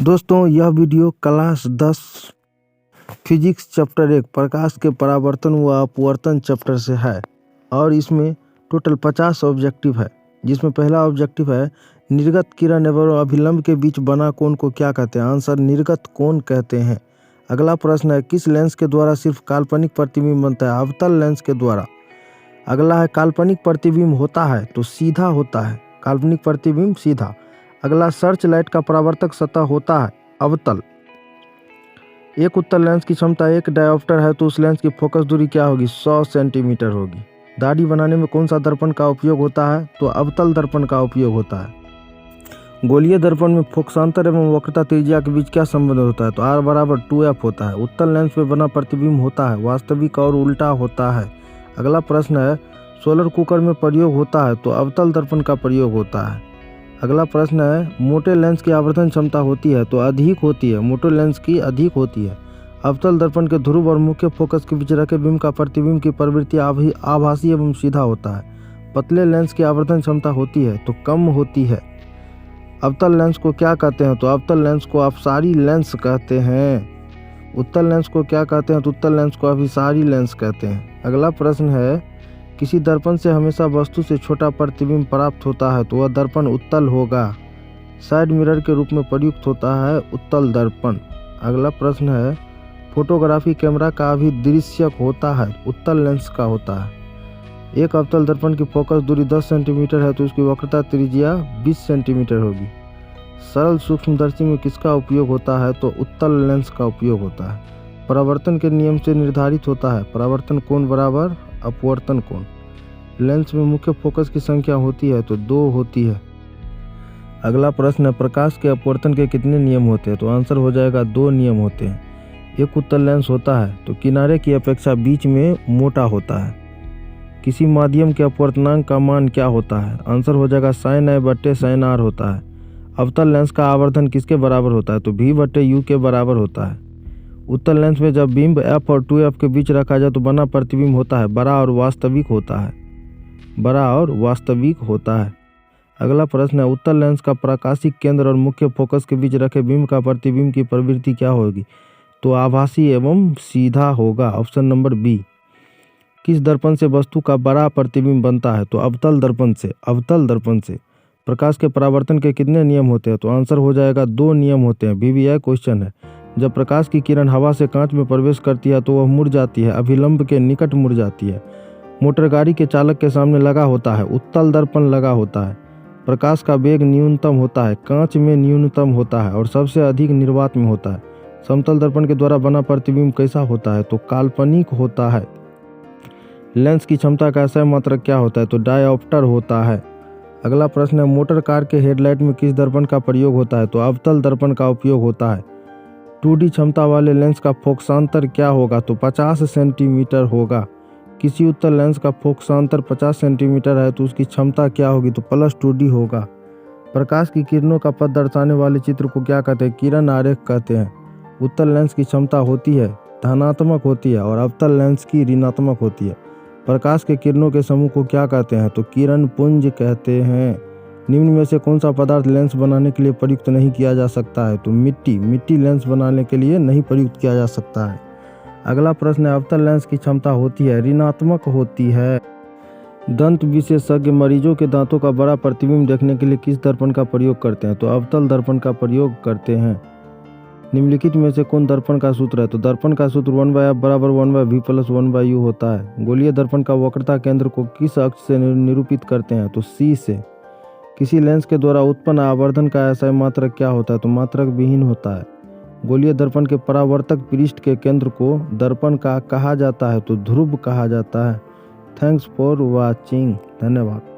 दोस्तों यह video class 10 physics chapter 1 प्रकाश के परावर्तन व अपवर्तन चैप्टर से है और इसमें टोटल 50 ऑब्जेक्टिव है, जिसमें पहला ऑब्जेक्टिव है निर्गत किरण एवं अभिलंब के बीच बना कोण को क्या कहते हैं। आंसर निर्गत कोण कहते हैं। अगला प्रश्न है किस लेंस के द्वारा सिर्फ काल्पनिक प्रतिबिंब बनता है। अवतल लेंस के द्वारा। अगला है काल्पनिक प्रतिबिंब होता है तो सीधा होता है, काल्पनिक प्रतिबिंब सीधा। अगला सर्च लाइट का परावर्तक सतह होता है अवतल। एक उत्तल लेंस की क्षमता 1 डायोप्टर है तो उस लेंस की फोकस दूरी क्या होगी, 100 सेंटीमीटर होगी। दाढ़ी बनाने में कौन सा दर्पण का उपयोग होता है, तो अवतल दर्पण का उपयोग होता है। गोलीय दर्पण में फोकसांतर एवं वक्रता त्रिज्या के बीच क्या संबंध होता है, तो R बराबर 2F होता है। उत्तल लेंस में बना प्रतिबिंब होता है वास्तविक और उल्टा होता है। अगला प्रश्न है सोलर कुकर में प्रयोग होता है तो अवतल दर्पण का प्रयोग होता है। अगला प्रश्न है मोटे लेंस की आवर्धन क्षमता होती है तो अधिक होती है, मोटे लेंस की अधिक होती है। अवतल दर्पण के ध्रुव और मुख्य फोकस के बीच रखे बिंब का प्रतिबिंब की प्रवृत्ति आभासी एवं सीधा होता है। पतले लेंस की आवर्धन क्षमता होती है तो कम होती है। अवतल लेंस को क्या कहते हैं, तो अवतल लेंस को अपसारी लेंस कहते हैं। उत्तल लेंस को क्या कहते हैं, तो उत्तल लेंस को अभिसारी लेंस कहते हैं। अगला प्रश्न है किसी दर्पण से हमेशा वस्तु से छोटा प्रतिबिंब प्राप्त होता है तो वह दर्पण उत्तल होगा। साइड मिरर के रूप में प्रयुक्त होता है उत्तल दर्पण। अगला प्रश्न है फोटोग्राफी कैमरा का अभिदृश्यक होता है उत्तल लेंस का होता है। एक अवतल दर्पण की फोकस दूरी 10 सेंटीमीटर है तो उसकी वक्रता त्रिज्या 20 सेंटीमीटर होगी। सरल सूक्ष्मदर्शी में किसका उपयोग होता है, तो उत्तल लेंस का उपयोग होता है। परावर्तन के नियम से निर्धारित होता है परावर्तन कोण बराबर अपवर्तन कोण। लेंस में मुख्य फोकस की संख्या होती है तो 2 होती है। अगला प्रश्न है प्रकाश के अपवर्तन के कितने नियम होते हैं, तो आंसर हो जाएगा 2 नियम होते हैं। एक उत्तल लेंस होता है तो किनारे की अपेक्षा बीच में मोटा होता है। किसी माध्यम के अपवर्तनांक का मान क्या होता है, आंसर हो जाएगा sin A sin R होता है। अवतल लेंस का आवर्धन किसके बराबर होता है, तो V/U के बराबर होता है। उत्तल लेंस में जब बिंब F और 2F के बीच रखा जाए तो बना प्रतिबिंब होता है बड़ा और वास्तविक होता है, बड़ा और वास्तविक होता है। अगला प्रश्न है उत्तल लेंस का प्रकाशिक केंद्र और मुख्य फोकस के बीच रखे बिंब का प्रतिबिंब की प्रवृत्ति क्या होगी, तो आभासी एवं सीधा होगा, ऑप्शन नंबर बी। किस दर्पण से वस्तु का बड़ा प्रतिबिंब बनता है, तो अवतल दर्पण से। अवतल दर्पण से। प्रकाश के परावर्तन के कितने नियम होते हैं, तो आंसर हो जाएगा 2 नियम होते हैं। VVI क्वेश्चन है। जब प्रकाश की किरण हवा से कांच में प्रवेश करती है तो वह मुड़ जाती है, अभिलंब के निकट मुड़ जाती है। मोटर गाड़ी के चालक के सामने लगा होता है, उत्तल दर्पण लगा होता है। प्रकाश का वेग न्यूनतम होता है, कांच में न्यूनतम होता है और सबसे अधिक निर्वात में होता है। समतल दर्पण के द्वारा बना प्रतिबिंब कैसा होता है, तो काल्पनिक होता है। लेंस की क्षमता का SI मात्रक क्या होता है, तो डायोप्टर होता है। अगला प्रश्न है मोटर कार के हेडलाइट में किस दर्पण का प्रयोग होता है, तो अवतल दर्पण का उपयोग होता है। 2D क्षमता वाले लेंस का फोकसांतर क्या होगा, तो 50 सेंटीमीटर होगा। किसी उत्तल लेंस का फोकसांतर 50 सेंटीमीटर है तो उसकी क्षमता क्या होगी, तो +2D होगा। प्रकाश की किरणों का पथ दर्शाने वाले चित्र को क्या कहते हैं, किरण आरेख कहते हैं। उत्तल लेंस की क्षमता होती है धनात्मक होती है और अवतल लेंस की ऋणात्मक होती है। प्रकाश के किरणों के समूह को क्या कहते हैं, तो किरण पुंज कहते हैं। निम्न में से कौन सा पदार्थ लेंस बनाने के लिए प्रयुक्त नहीं किया जा सकता है, तो मिट्टी। मिट्टी लेंस बनाने के लिए नहीं प्रयुक्त किया जा सकता है। अगला प्रश्न है अवतल लेंस की क्षमता होती है ऋणात्मक होती है। दंत विशेषज्ञ मरीजों के दांतों का बड़ा प्रतिबिंब देखने के लिए किस दर्पण का प्रयोग करते हैं, तो अवतल दर्पण का प्रयोग करते हैं। निम्नलिखित में से कौन दर्पण का सूत्र है, तो दर्पण का सूत्र 1/F बराबर 1/V + 1/U होता है। गोलीय दर्पण का वक्रता केंद्र को किस अक्ष से निरूपित करते हैं, तो C से। किसी लेंस के द्वारा उत्पन्न आवर्धन का SI मात्रक क्या होता है, तो मात्रक विहीन होता है। गोलीय दर्पण के परावर्तक पृष्ठ के केंद्र को दर्पण का कहा जाता है तो ध्रुव कहा जाता है। थैंक्स फॉर वॉचिंग, धन्यवाद।